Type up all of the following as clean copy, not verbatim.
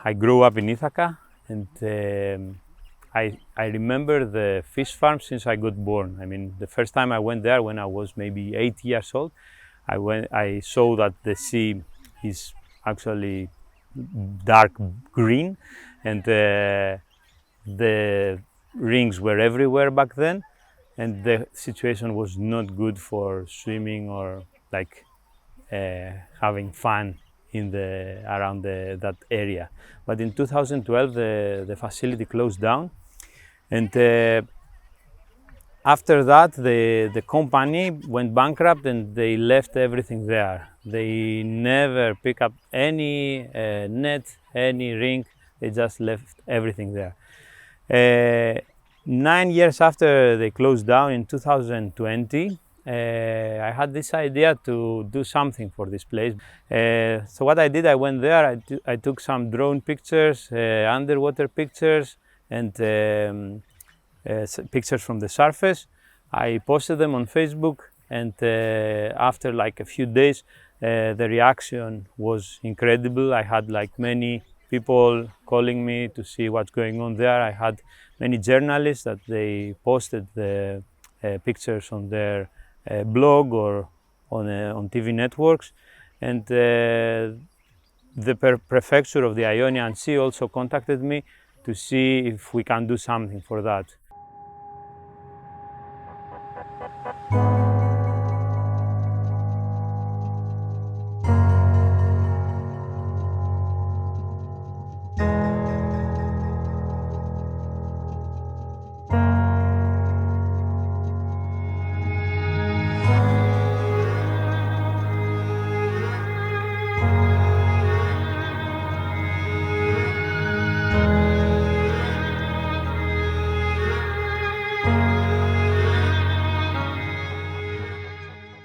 I grew up in Ithaca, and I remember the fish farm since I got born. I mean, the first time I went there when I was maybe 8 years old, I saw that the sea is actually dark green, and the rings were everywhere back then, and the situation was not good for swimming or like having fun in around that area. But in 2012, the facility closed down, and after that, the company went bankrupt and they left everything there. They never pick up any net, any ring. They just left everything there. 9 years after they closed down in 2020, I had this idea to do something for this place. So what I did, I went there, I took some drone pictures, underwater pictures, and pictures from the surface. I posted them on Facebook, and after like a few days, the reaction was incredible. I had like many people calling me to see what's going on there. I had many journalists that they posted the pictures on their blog or on TV networks, and the prefecture of the Ionian Sea also contacted me to see if we can do something for that.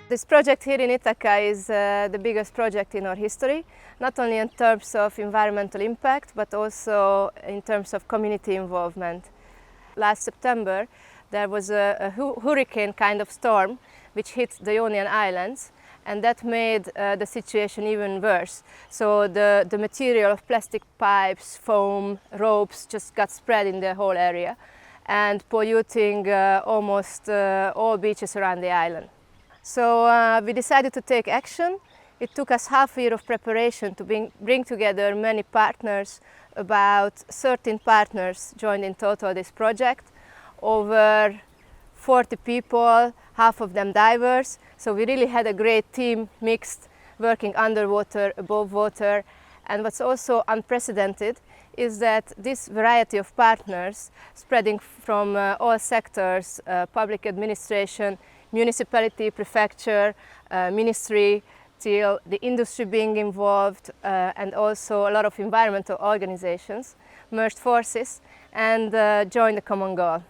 This project here in Ithaca is the biggest project in our history, not only in terms of environmental impact, but also in terms of community involvement. Last September, there was a hurricane kind of storm which hit the Ionian Islands, and that made the situation even worse. So the material of plastic pipes, foam, ropes just got spread in the whole area and polluting almost all beaches around the island. So we decided to take action. It took us half a year of preparation to bring together many partners. About 13 partners joined in total this project. Over 40 people, half of them divers. So we really had a great team mixed, working underwater, above water. And what's also unprecedented is that this variety of partners spreading from all sectors, public administration, municipality, prefecture, ministry, till the industry being involved, and also a lot of environmental organizations merged forces and joined the common goal.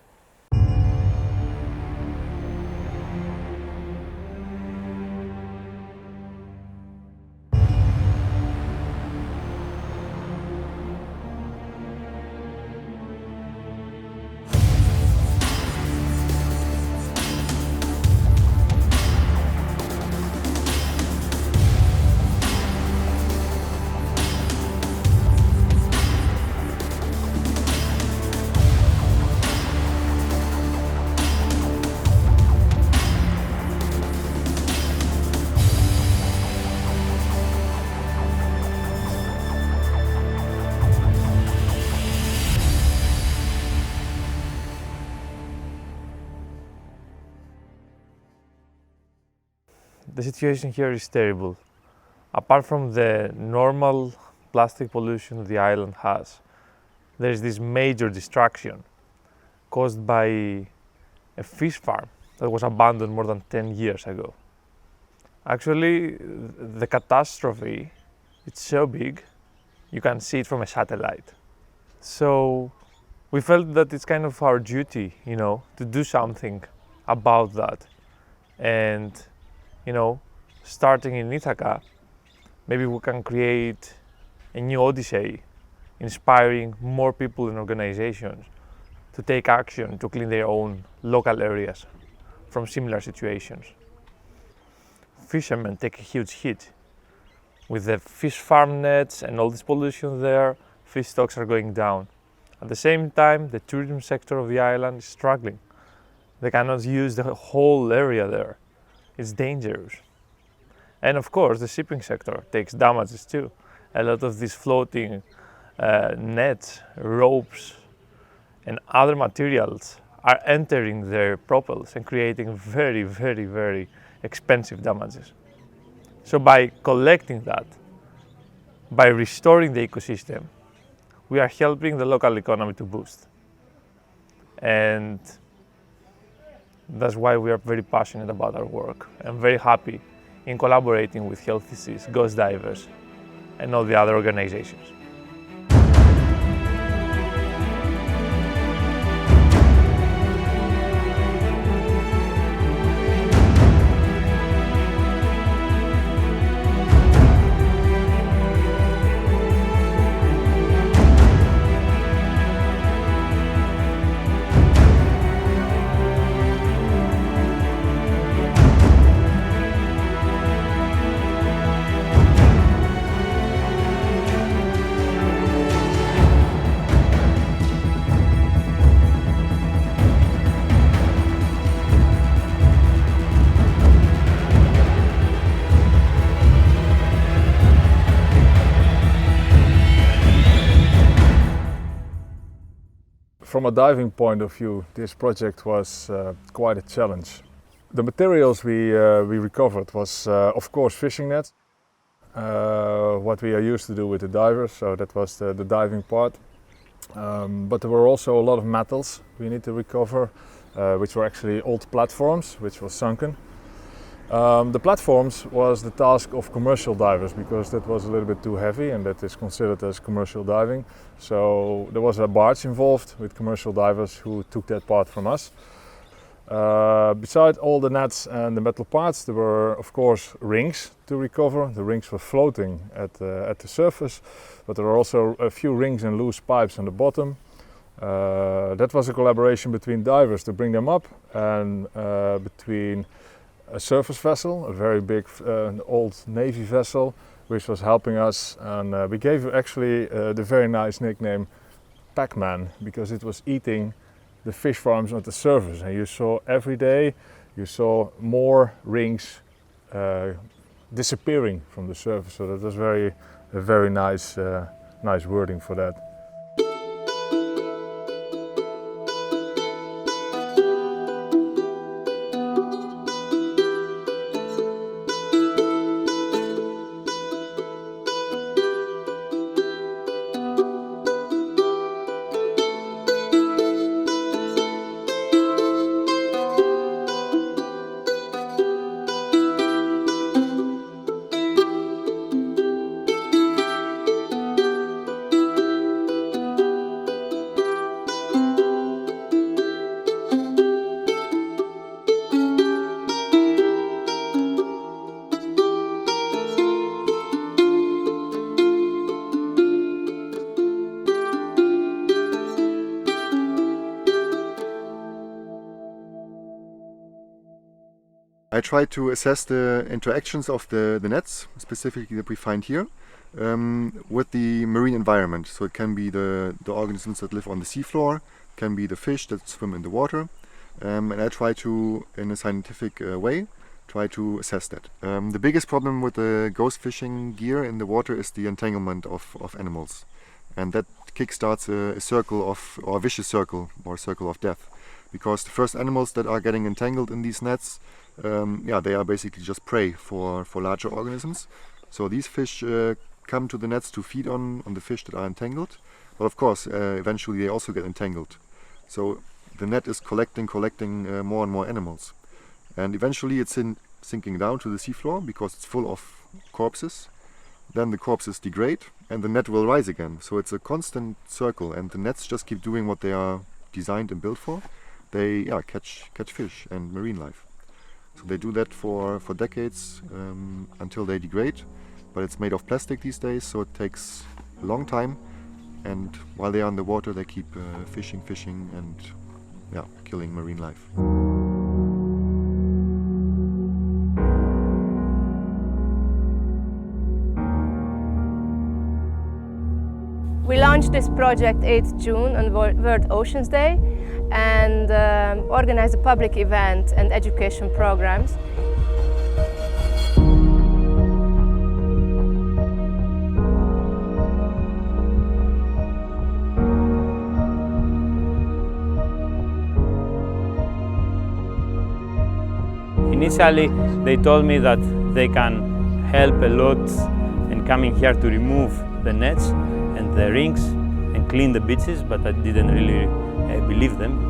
The situation here is terrible. Apart from the normal plastic pollution the island has, there is this major destruction caused by a fish farm that was abandoned more than 10 years ago. Actually, the catastrophe, it's so big, you can see it from a satellite. So we felt that it's kind of our duty, to do something about that. And starting in Ithaca, maybe we can create a new Odyssey, inspiring more people and organizations to take action to clean their own local areas from similar situations. Fishermen take a huge hit with the fish farm nets and all this pollution there. fish stocks are going down. At the same time, the tourism sector of the island is struggling. They cannot use the whole area there. It's dangerous. And of course, the shipping sector takes damages too. A lot of these floating nets, ropes, and other materials are entering their propels and creating very, very, very expensive damages. So by collecting that, by restoring the ecosystem, we are helping the local economy to boost. And that's why we are very passionate about our work. I'm very happy in collaborating with Healthy Seas, Ghost Divers, and all the other organizations. From a diving point of view, this project was quite a challenge. The materials we recovered was of course fishing nets, what we are used to do with the divers, so that was the diving part. But there were also a lot of metals we need to recover, which were actually old platforms, which were sunken. The platforms was the task of commercial divers because that was a little bit too heavy and that is considered as commercial diving. So there was a barge involved with commercial divers who took that part from us. Beside all the nets and the metal parts, there were of course rings to recover. The rings were floating at the surface, but there were also a few rings and loose pipes on the bottom. That was a collaboration between divers to bring them up and between a surface vessel, a very big old Navy vessel, which was helping us, and we gave it actually the very nice nickname Pac-Man because it was eating the fish farms on the surface, and you saw every day you saw more rings disappearing from the surface. So that was a very nice nice wording for that. I try to assess the interactions of the nets, specifically that we find here, with the marine environment. So it can be the organisms that live on the seafloor, can be the fish that swim in the water, and I try to, in a scientific way, try to assess that. The biggest problem with the ghost fishing gear in the water is the entanglement of animals, and that kickstarts a circle of, or a vicious circle, or a circle of death, because the first animals that are getting entangled in these nets, they are basically just prey for larger organisms. So these fish come to the nets to feed on the fish that are entangled, but of course eventually they also get entangled. So the net is collecting more and more animals, and eventually it's sinking down to the seafloor because it's full of corpses. Then the corpses degrade and the net will rise again. So it's a constant circle, and the nets just keep doing what they are designed and built for. They catch fish and marine life. So they do that for decades until they degrade, but it's made of plastic these days, so it takes a long time, and while they are in the water they keep fishing and killing marine life. We launched launched this project 8th June on World Oceans Day and organized a public event and education programs. Initially, they told me that they can help a lot in coming here to remove the nets and the rings and clean the beaches, but I didn't really believe them.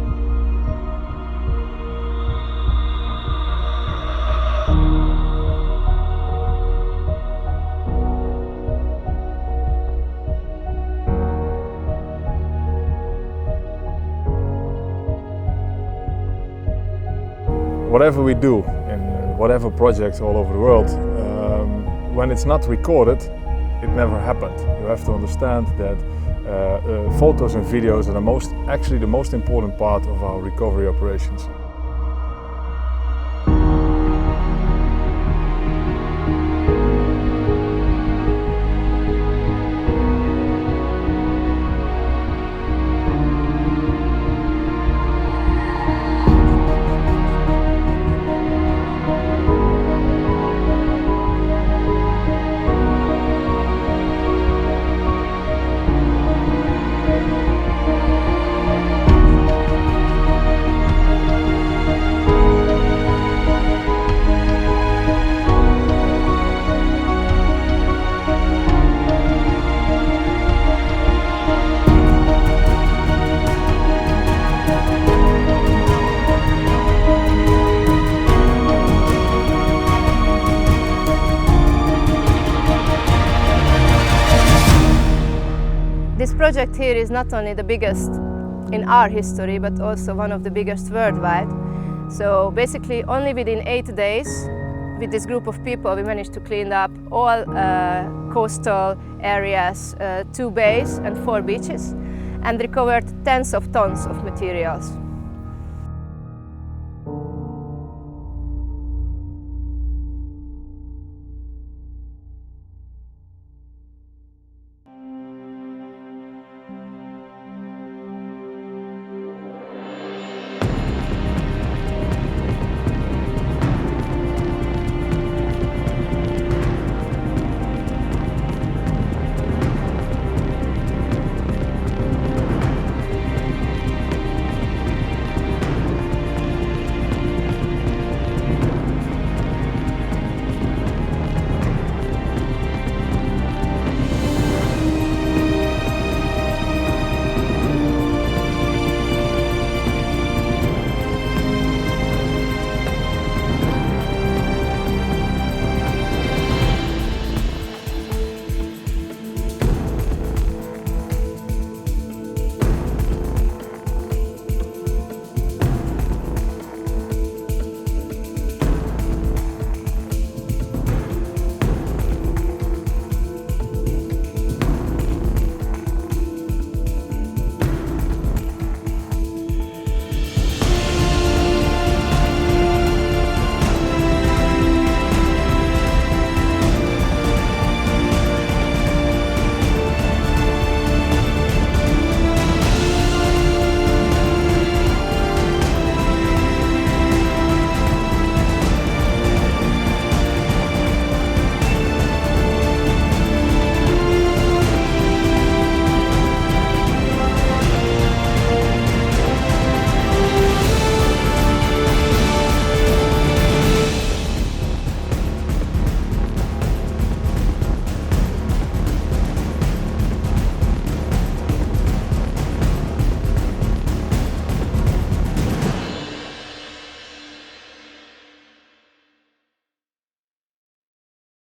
Whatever we do in whatever project all over the world, when it's not recorded, it never happened. You have to understand that photos and videos are actually the most important part of our recovery operations. This project here is not only the biggest in our history, but also one of the biggest worldwide. So basically, only within 8 days, with this group of people, we managed to clean up all coastal areas, 2 bays and 4 beaches, and recovered tens of tons of materials.